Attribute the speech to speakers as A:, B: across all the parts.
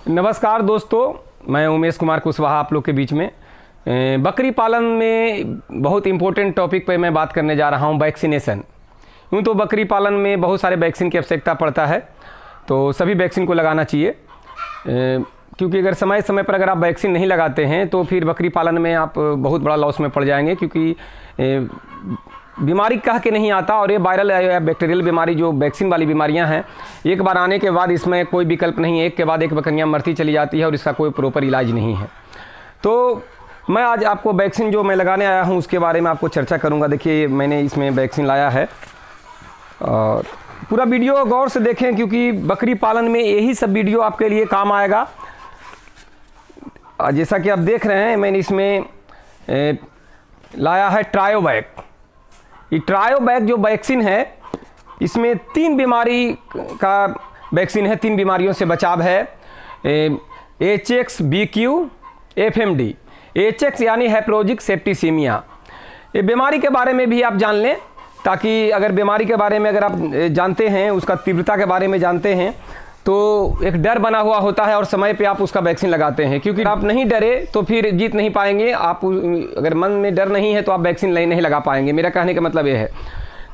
A: नमस्कार दोस्तों, मैं उमेश कुमार कुशवाहा आप लोग के बीच में बकरी पालन में बहुत इम्पोर्टेंट टॉपिक पे मैं बात करने जा रहा हूं, वैक्सीनेशन। यूँ तो बकरी पालन में बहुत सारे वैक्सीन की आवश्यकता पड़ता है, तो सभी वैक्सीन को लगाना चाहिए, क्योंकि अगर समय समय पर अगर आप वैक्सीन नहीं लगाते हैं तो फिर बकरी पालन में आप बहुत बड़ा लॉस में पड़ जाएंगे। क्योंकि बीमारी कह के नहीं आता, और ये वायरल या बैक्टीरियल बीमारी जो वैक्सीन वाली बीमारियां हैं, एक बार आने के बाद इसमें कोई विकल्प नहीं है, एक के बाद एक बकरियां मरती चली जाती है और इसका कोई प्रॉपर इलाज नहीं है। तो मैं आज आपको वैक्सीन जो मैं लगाने आया हूं उसके बारे में आपको चर्चा करूंगा। देखिए, मैंने इसमें वैक्सीन लाया है और पूरा वीडियो गौर से देखें, क्योंकि बकरी पालन में यही सब वीडियो आपके लिए काम आएगा। जैसा कि आप देख रहे हैं, मैंने इसमें लाया है ट्रायोवैक। ये ट्रायोवैक जो वैक्सीन है, इसमें 3 बीमारी का वैक्सीन है, 3 बीमारियों से बचाव है। HXBQ FMD। HX यानी हेप्रोजिक सेप्टिसीमिया। ये बीमारी के बारे में भी आप जान लें, ताकि अगर बीमारी के बारे में अगर आप जानते हैं, उसका तीव्रता के बारे में जानते हैं, तो एक डर बना हुआ होता है और समय पे आप उसका वैक्सीन लगाते हैं। क्योंकि आप नहीं डरे तो फिर जीत नहीं पाएंगे। आप अगर मन में डर नहीं है तो आप वैक्सीन नहीं लगा पाएंगे। मेरा कहने का मतलब ये है।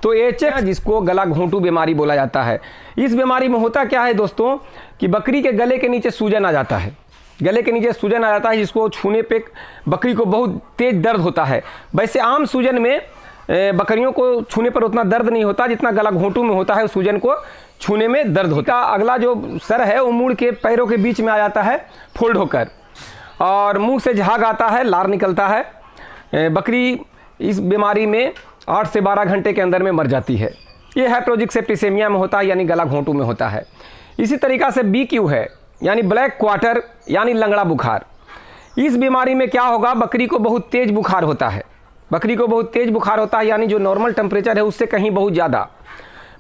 A: तो HX, जिसको गला घोंटू बीमारी बोला जाता है, इस बीमारी में होता क्या है दोस्तों कि बकरी के गले के नीचे सूजन आ जाता है। गले के नीचे सूजन आ जाता है, जिसको छूने पे बकरी को बहुत तेज दर्द होता है। वैसे आम सूजन में बकरियों को छूने पर उतना दर्द नहीं होता जितना गला घोंटू में होता है। सूजन को छूने में दर्द होता है। अगला जो सर है वो मुड़ के पैरों के बीच में आ जाता है, फोल्ड होकर, और मुंह से झाग आता है, लार निकलता है। बकरी इस बीमारी में 8 से 12 घंटे के अंदर में मर जाती है। ये हेप्रोजिक सेप्टिसीमिया में होता है, यानी गला घोंटू में होता है। इसी तरीक़ा से BQ है, यानी ब्लैक क्वार्टर, यानी लंगड़ा बुखार। इस बीमारी में क्या होगा, बकरी को बहुत तेज बुखार होता है। बकरी को बहुत तेज बुखार होता है, यानी जो नॉर्मल टेम्परेचर है उससे कहीं बहुत ज़्यादा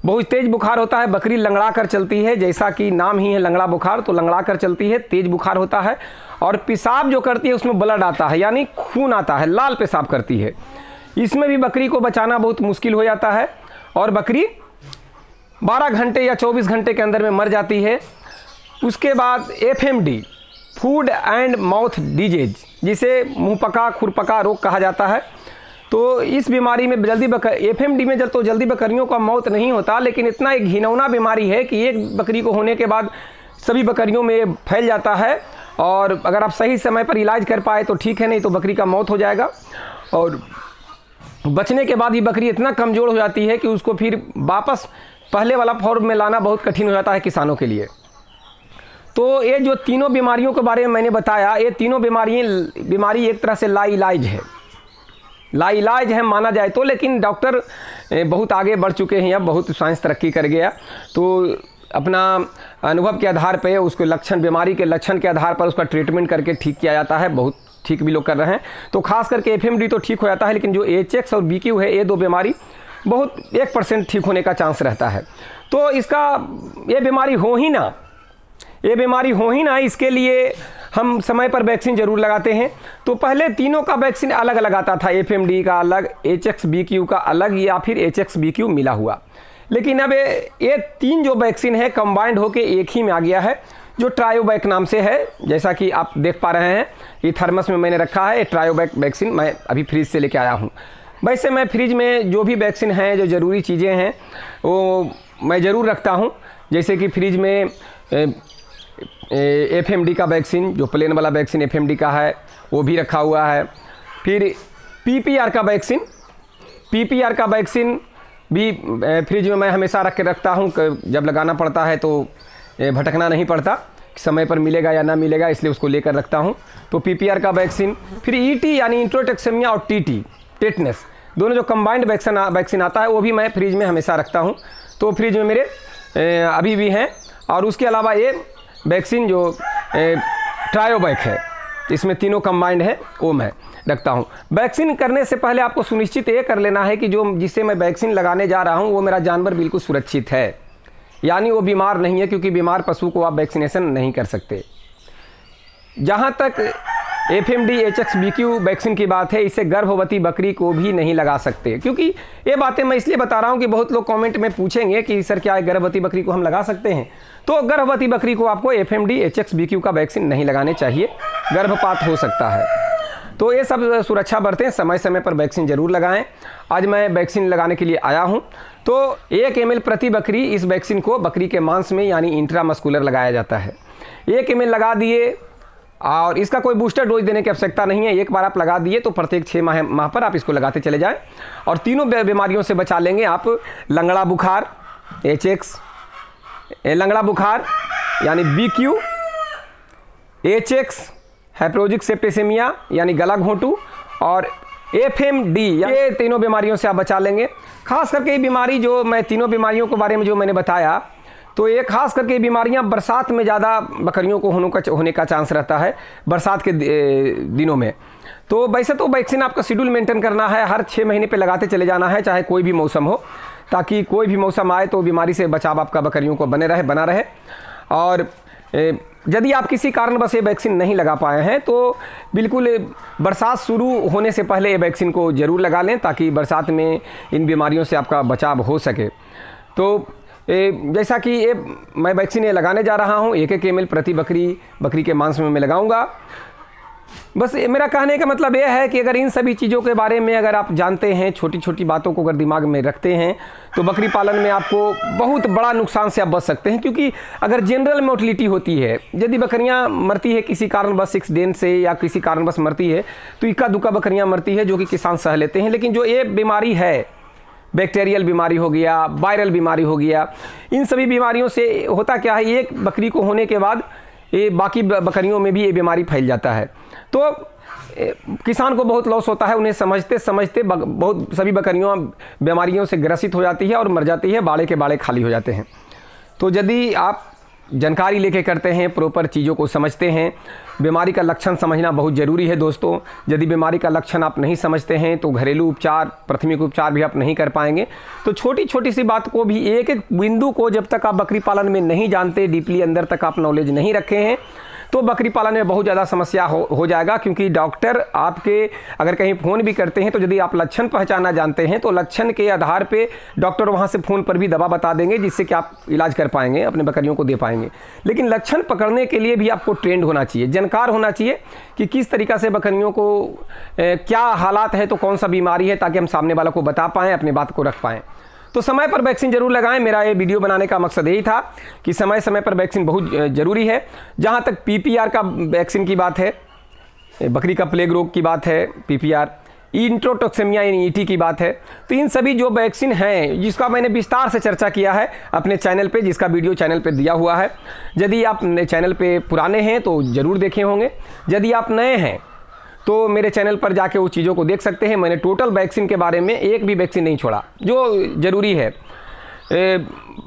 A: बहुत तेज बुखार होता है। बकरी लंगड़ा कर चलती है, जैसा कि नाम ही है लंगड़ा बुखार, तो लंगड़ा कर चलती है, तेज बुखार होता है। और पेशाब जो करती है उसमें ब्लड आता है, यानी खून आता है, लाल पेशाब करती है। इसमें भी बकरी को बचाना बहुत मुश्किल हो जाता है और बकरी 12 घंटे या 24 घंटे के अंदर में मर जाती है। उसके बाद FMD, food and mouth disease, जिसे मुँह पका खुरपका रोग कहा जाता है। तो इस बीमारी में जल्दी FMD में जल्दी बकरियों का मौत नहीं होता, लेकिन इतना एक घिनौना बीमारी है कि एक बकरी को होने के बाद सभी बकरियों में फैल जाता है। और अगर आप सही समय पर इलाज कर पाए तो ठीक है, नहीं तो बकरी का मौत हो जाएगा। और बचने के बाद ही बकरी इतना कमज़ोर हो जाती है कि उसको फिर वापस पहले वाला फॉर्म में लाना बहुत कठिन हो जाता है किसानों के लिए। तो ये जो तीनों बीमारियों के बारे में मैंने बताया, ये तीनों बीमारी एक तरह से लाइलाज है, लाइलाज है माना जाए तो। लेकिन डॉक्टर बहुत आगे बढ़ चुके हैं, अब बहुत साइंस तरक्की कर गया, तो अपना अनुभव के आधार पे उसके लक्षण, बीमारी के लक्षण के आधार पर उसका ट्रीटमेंट करके ठीक किया जाता है। बहुत ठीक भी लोग कर रहे हैं। तो खास करके FMD तो ठीक हो जाता है, लेकिन जो HX और BQ है, ये 2 बीमारी बहुत 1% ठीक होने का चांस रहता है। तो ये बीमारी हो ही ना, इसके लिए हम समय पर वैक्सीन जरूर लगाते हैं। तो पहले तीनों का वैक्सीन अलग अलग आता था, FMD का अलग, HXBQ का अलग, या फिर HXBQ मिला हुआ। लेकिन अब ये 3 जो वैक्सीन है कंबाइंड होके एक ही में आ गया है, जो ट्रायोवैक नाम से है। जैसा कि आप देख पा रहे हैं, ये थर्मस में मैंने रखा है। ट्रायोवैक वैक्सीन मैं अभी फ्रिज से लेके आया हूँ। वैसे मैं फ्रिज में जो भी वैक्सीन हैं, जो ज़रूरी चीज़ें हैं, वो मैं ज़रूर रखता हूँ। जैसे कि फ्रिज में FMD का वैक्सीन, जो प्लेन वाला वैक्सीन FMD का है, वो भी रखा हुआ है। फिर PPR का वैक्सीन भी फ्रिज में मैं हमेशा रख के रखता हूँ। जब लगाना पड़ता है तो भटकना नहीं पड़ता, समय पर मिलेगा या ना मिलेगा, इसलिए उसको लेकर रखता हूँ। तो PPR का वैक्सीन, फिर ET यानी इंट्रोटॉक्सिमिया और TT, टेटनस, दोनों जो कंबाइंड वैक्सीन आता है, वो भी मैं फ्रिज में हमेशा रखता हूँ। तो फ्रिज में मेरे अभी भी हैं। और उसके अलावा ये वैक्सीन जो ट्रायोवैक है, इसमें तीनों कंबाइंड है, वो मैं रखता हूँ। वैक्सीन करने से पहले आपको सुनिश्चित ये कर लेना है कि जिससे मैं वैक्सीन लगाने जा रहा हूँ वो मेरा जानवर बिल्कुल सुरक्षित है, यानी वो बीमार नहीं है। क्योंकि बीमार पशु को आप वैक्सीनेशन नहीं कर सकते। जहाँ तक FMD HXBQ वैक्सीन की बात है, इसे गर्भवती बकरी को भी नहीं लगा सकते। क्योंकि ये बातें मैं इसलिए बता रहा हूँ कि बहुत लोग कमेंट में पूछेंगे कि सर क्या गर्भवती बकरी को हम लगा सकते हैं। तो गर्भवती बकरी को आपको FMD HXBQ का वैक्सीन नहीं लगाने चाहिए, गर्भपात हो सकता है। तो ये सब सुरक्षा बरतें, समय समय पर वैक्सीन जरूर लगाएं। आज मैं वैक्सीन लगाने के लिए आया हूं। तो 1 ml प्रति बकरी इस वैक्सीन को बकरी के मांस में यानी इंट्रामस्कुलर लगाया जाता है। 1 ml लगा दिए और इसका कोई बूस्टर डोज देने की आवश्यकता नहीं है। एक बार आप लगा दिए तो प्रत्येक 6 माह पर आप इसको लगाते चले जाएं और तीनों बीमारियों से बचा लेंगे आप। लंगड़ा बुखार HX, लंगड़ा बुखार यानी BQ, HX हेप्रोजिक सेप्टिसेमिया यानी गला घोंटू और FMD, ये तीनों बीमारियों से आप बचा लेंगे। खास करके ये बीमारी जो मैं तीनों बीमारियों के बारे में जो मैंने बताया, तो ये खास करके ये बीमारियां बरसात में ज़्यादा बकरियों को होने का चांस रहता है, बरसात के दिनों में। तो वैसे तो वैक्सीन आपका शेड्यूल मेंटेन करना है, हर 6 महीने पे लगाते चले जाना है, चाहे कोई भी मौसम हो, ताकि कोई भी मौसम आए तो बीमारी से बचाव आपका बकरियों को बना रहे। और यदि आप किसी कारणवश ये वैक्सीन नहीं लगा पाए हैं तो बिल्कुल बरसात शुरू होने से पहले ये वैक्सीन को ज़रूर लगा लें, ताकि बरसात में इन बीमारियों से आपका बचाव हो सके। तो जैसा कि ये मैं वैक्सीन ये लगाने जा रहा हूँ, 1 ml प्रति बकरी के मांस में मैं लगाऊंगा। बस मेरा कहने का मतलब ये है कि अगर इन सभी चीज़ों के बारे में अगर आप जानते हैं, छोटी छोटी बातों को अगर दिमाग में रखते हैं, तो बकरी पालन में आपको बहुत बड़ा नुकसान से आप बच सकते हैं। क्योंकि अगर जनरल मोर्टलिटी होती है, यदि बकरियां मरती है किसी कारणवश एक्सीडेंट से या किसी कारणवश मरती है, तो इक्का दुक्का बकरियां मरती है जो कि किसान सह लेते हैं। लेकिन जो ये बीमारी है, बैक्टीरियल बीमारी हो गया, वायरल बीमारी हो गया, इन सभी बीमारियों से होता क्या है, एक बकरी को होने के बाद ये बाकी बकरियों में भी ये बीमारी फैल जाता है। तो किसान को बहुत लॉस होता है। उन्हें समझते समझते बहुत सभी बकरियां बीमारियों से ग्रसित हो जाती है और मर जाती है, बाड़े के बाड़े खाली हो जाते हैं। तो यदि आप जानकारी लेके करते हैं, प्रॉपर चीज़ों को समझते हैं, बीमारी का लक्षण समझना बहुत ज़रूरी है दोस्तों। यदि बीमारी का लक्षण आप नहीं समझते हैं तो घरेलू उपचार, प्राथमिक उपचार भी आप नहीं कर पाएंगे। तो छोटी छोटी सी बात को भी, एक एक बिंदु को जब तक आप बकरी पालन में नहीं जानते, डीपली अंदर तक आप नॉलेज नहीं रखे हैं, तो बकरी पालन में बहुत ज़्यादा समस्या हो जाएगा। क्योंकि डॉक्टर आपके अगर कहीं फ़ोन भी करते हैं तो यदि आप लक्षण पहचानना जानते हैं तो लक्षण के आधार पे डॉक्टर वहाँ से फ़ोन पर भी दवा बता देंगे, जिससे कि आप इलाज कर पाएंगे, अपने बकरियों को दे पाएंगे। लेकिन लक्षण पकड़ने के लिए भी आपको ट्रेंड होना चाहिए, जानकार होना चाहिए कि किस तरीक़ा से बकरियों को क्या हालात है, तो कौन सा बीमारी है, ताकि हम सामने वालों को बता पाएँ, अपनी बात को रख पाएँ। तो समय पर वैक्सीन जरूर लगाएं। मेरा ये वीडियो बनाने का मकसद यही था कि समय समय पर वैक्सीन बहुत ज़रूरी है। जहाँ तक PPR का वैक्सीन की बात है, बकरी का प्लेग रोग की बात है, PPR, इंट्रोटॉक्सेमिया यानी ET की बात है, तो इन सभी जो वैक्सीन हैं, जिसका मैंने विस्तार से चर्चा किया है अपने चैनल पे, जिसका वीडियो चैनल पे दिया हुआ है। यदि आप चैनल पे पुराने हैं तो ज़रूर देखे होंगे, यदि आप नए हैं तो मेरे चैनल पर जाके वो चीज़ों को देख सकते हैं। मैंने टोटल वैक्सीन के बारे में एक भी वैक्सीन नहीं छोड़ा, जो ज़रूरी है।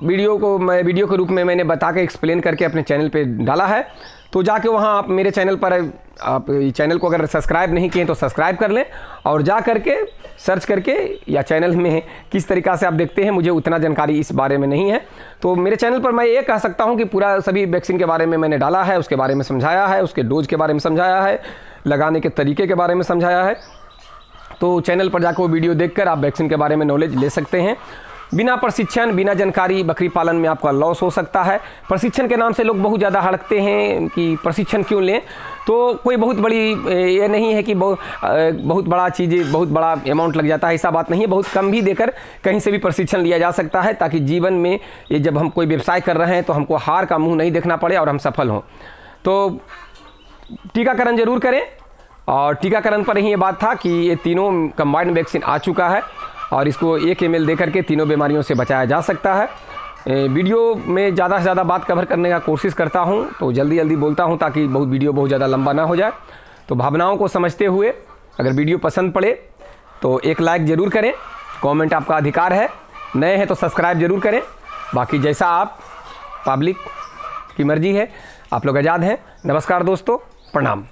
A: वीडियो के रूप में मैंने बता के एक्सप्लेन करके अपने चैनल पे डाला है। तो जाके वहाँ आप मेरे चैनल पर, आप चैनल को अगर सब्सक्राइब नहीं किए तो सब्सक्राइब कर लें, और जा करके सर्च करके या चैनल में किस तरीक़ा से आप देखते हैं, मुझे उतना जानकारी इस बारे में नहीं है। तो मेरे चैनल पर मैं ये कह सकता हूँ कि पूरा सभी वैक्सीन के बारे में मैंने डाला है, उसके बारे में समझाया है, उसके डोज के बारे में समझाया है, लगाने के तरीके के बारे में समझाया है। तो चैनल पर जाकर वो वीडियो देखकर आप वैक्सीन के बारे में नॉलेज ले सकते हैं। बिना प्रशिक्षण, बिना जानकारी बकरी पालन में आपका लॉस हो सकता है। प्रशिक्षण के नाम से लोग बहुत ज़्यादा हड़कते हैं कि प्रशिक्षण क्यों लें। तो कोई बहुत बड़ी ये नहीं है कि बहुत बड़ा चीज़, बहुत बड़ा अमाउंट लग जाता है, ऐसा बात नहीं है। बहुत कम भी देकर कहीं से भी प्रशिक्षण लिया जा सकता है, ताकि जीवन में ये जब हम कोई व्यवसाय कर रहे हैं तो हमको हार का मुँह नहीं देखना पड़े और हम सफल हों। तो टीकाकरण जरूर करें। और टीकाकरण पर ही ये बात था कि ये तीनों कंबाइंड वैक्सीन आ चुका है और इसको 1 ml दे करके तीनों बीमारियों से बचाया जा सकता है। वीडियो में ज़्यादा से ज़्यादा बात कवर करने का कोशिश करता हूँ, तो जल्दी जल्दी बोलता हूँ ताकि वीडियो बहुत ज़्यादा लंबा ना हो जाए। तो भावनाओं को समझते हुए अगर वीडियो पसंद पड़े तो एक लाइक ज़रूर करें, कमेंट आपका अधिकार है, नए हैं तो सब्सक्राइब ज़रूर करें। बाकी जैसा आप, पब्लिक की मर्जी है, आप लोग आज़ाद हैं। नमस्कार दोस्तों, प्रणाम।